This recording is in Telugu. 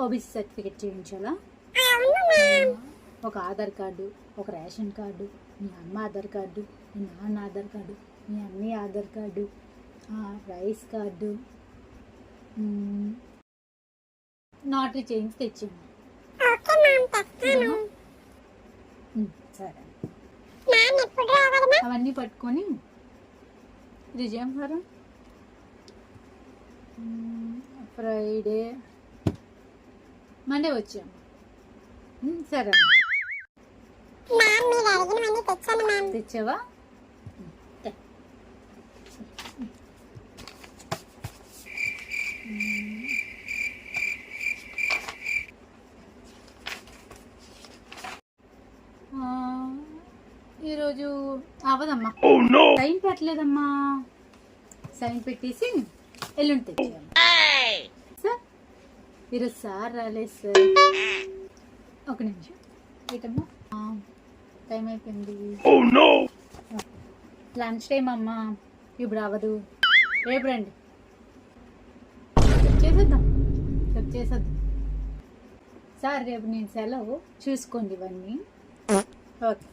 ఓబీసీ సర్టిఫికెట్ చేయించాలా? ఒక ఆధార్ కార్డు, ఒక రేషన్ కార్డు, మీ అమ్మ ఆధార్ కార్డు, మీ నాన్న ఆధార్ కార్డు, మీ అన్నయ్య Aadhaar card, rice card, notary చేయించి తెచ్చింది. సరే, అవన్నీ పట్టుకొని విజయవారం ఫ్రైడే మండే వచ్చాము. సరే, తెచ్చావా? ఈరోజు అవ్వదమ్మా, సైన్ పెట్టలేదమ్మా. సైన్ పెట్టేసి ఎల్లుండి తెచ్చాము సార్. ఈరోజు సార్ రాలేదు సార్. ఒక నిమిషం ఏంటమ్మా, టైం అయిపోయింది. లంచ్ టైం అమ్మా, ఇప్పుడు అవ్వదు, రేపు రండి. చేసేద్దాం సార్. రేపు నేను సెలవు, చూసుకోండి ఇవన్నీ. ఓకే.